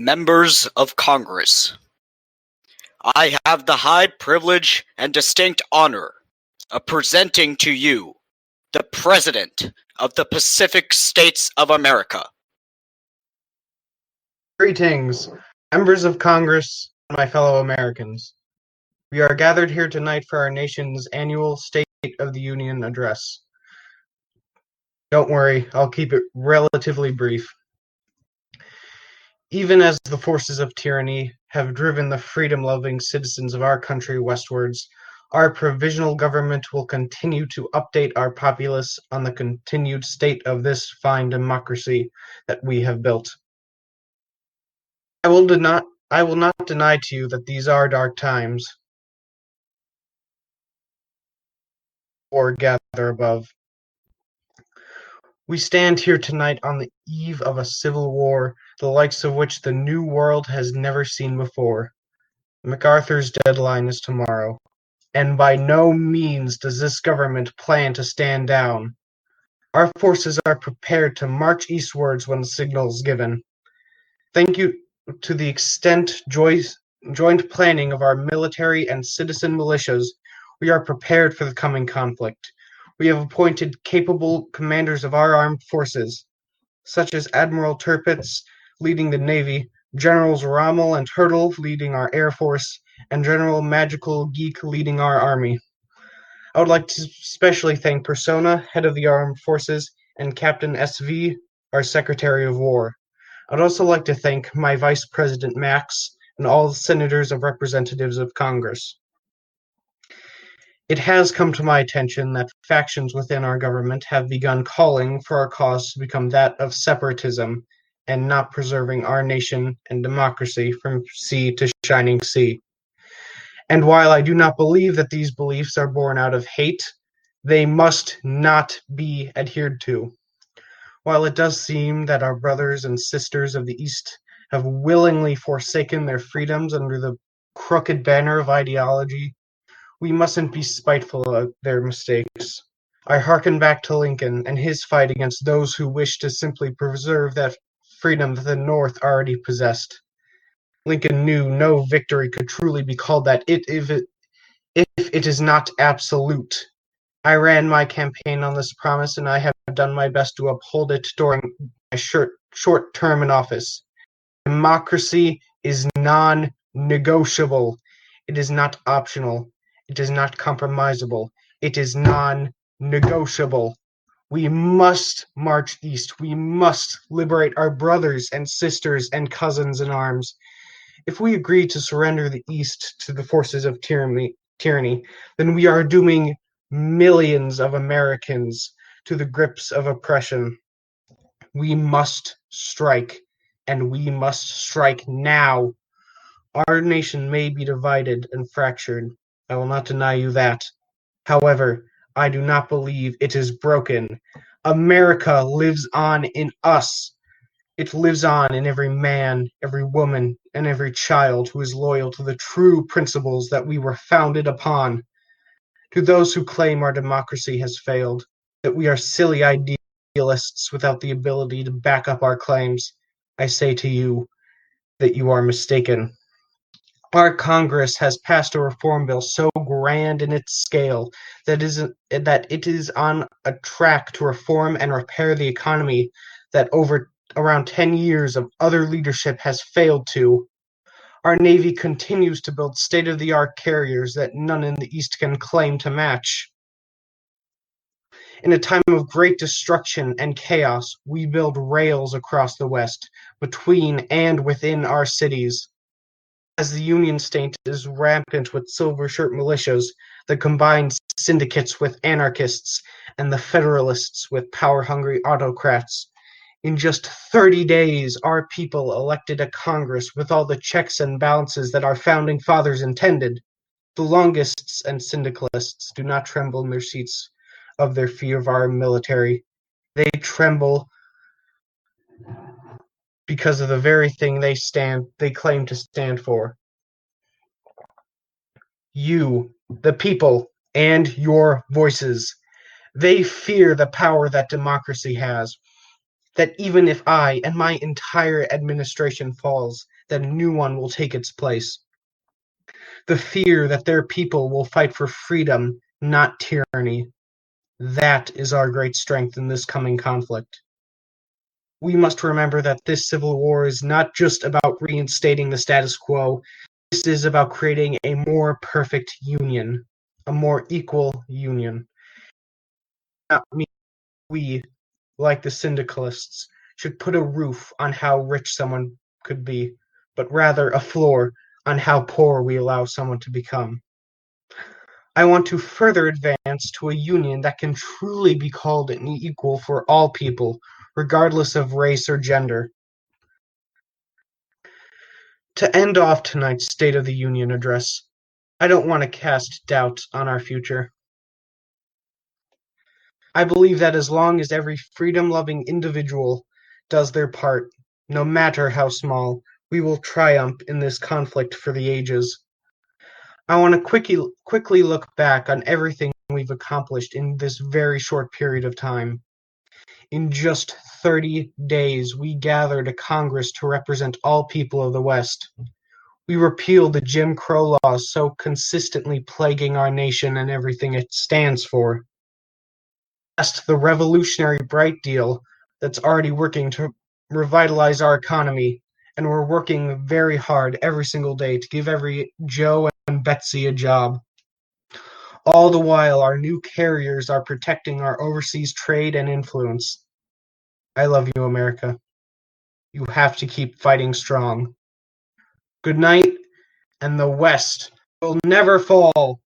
Members of Congress, I have the high privilege and distinct honor of presenting to you the President of the Pacific States of America. Greetings, members of Congress and my fellow Americans. We are gathered here tonight for our nation's annual State of the Union address. Don't worry, I'll keep it relatively brief. Even as the forces of tyranny have driven the freedom-loving citizens of our country westwards, our provisional government will continue to update our populace on the continued state of this fine democracy that we have built. I will not deny to you that these are dark times, or gather above. We stand here tonight on the eve of a civil war, the likes of which the New World has never seen before. MacArthur's deadline is tomorrow, and by no means does this government plan to stand down. Our forces are prepared to march eastwards when the signal is given. Thank you to the extent joint planning of our military and citizen militias, we are prepared for the coming conflict. We have appointed capable commanders of our armed forces, such as Admiral Tirpitz leading the Navy, Generals Rommel and Turtle leading our Air Force, and General Magical Geek leading our Army. I would like to especially thank Persona, head of the Armed Forces, and Captain SV, our Secretary of War. I'd also like to thank my Vice President Max and all the senators and representatives of Congress. It has come to my attention that factions within our government have begun calling for our cause to become that of separatism and not preserving our nation and democracy from sea to shining sea. And while I do not believe that these beliefs are born out of hate, they must not be adhered to. While it does seem that our brothers and sisters of the East have willingly forsaken their freedoms under the crooked banner of ideology, we mustn't be spiteful of their mistakes. I hearken back to Lincoln and his fight against those who wish to simply preserve that freedom that the North already possessed. Lincoln knew no victory could truly be called that if it is not absolute. I ran my campaign on this promise, and I have done my best to uphold it during my short term in office. Democracy is non-negotiable. It is not optional. It is not compromisable. It is non-negotiable. We must march east. We must liberate our brothers and sisters and cousins in arms. If we agree to surrender the East to the forces of tyranny, then we are dooming millions of Americans to the grips of oppression. We must strike, and we must strike now. Our nation may be divided and fractured. I will not deny you that. However, I do not believe it is broken. America lives on in us. It lives on in every man, every woman, and every child who is loyal to the true principles that we were founded upon. To those who claim our democracy has failed, that we are silly idealists without the ability to back up our claims, I say to you that you are mistaken. Our Congress has passed a reform bill so grand in its scale that it is on a track to reform and repair the economy that over around 10 years of other leadership has failed to. Our Navy continues to build state-of-the-art carriers that none in the East can claim to match. In a time of great destruction and chaos, we build rails across the West, between and within our cities. As the Union State is rampant with silver shirt militias, the combined syndicates with anarchists, and the Federalists with power-hungry autocrats, in just 30 days, our people elected a Congress with all the checks and balances that our founding fathers intended. The longists and syndicalists do not tremble in their seats of their fear of our military. They tremble because of the very thing they claim to stand for. You, the people, and your voices. They fear the power that democracy has. That even if I and my entire administration falls, that a new one will take its place. The fear that their people will fight for freedom, not tyranny. That is our great strength in this coming conflict. We must remember that this civil war is not just about reinstating the status quo. This is about creating a more perfect union, a more equal union. Not me, we, like the syndicalists, should put a roof on how rich someone could be, but rather a floor on how poor we allow someone to become. I want to further advance to a union that can truly be called an equal for all people, regardless of race or gender. To end off tonight's State of the Union address, I don't want to cast doubt on our future. I believe that as long as every freedom-loving individual does their part, no matter how small, we will triumph in this conflict for the ages. I want to quickly look back on everything we've accomplished in this very short period of time. In just 30 days, we gathered a Congress to represent all people of the West. We repealed the Jim Crow laws so consistently plaguing our nation and everything it stands for. Passed the revolutionary Bright Deal that's already working to revitalize our economy, and we're working very hard every single day to give every Joe and Betsy a job. All the while, our new carriers are protecting our overseas trade and influence. I love you, America. You have to keep fighting strong. Good night, and the West will never fall.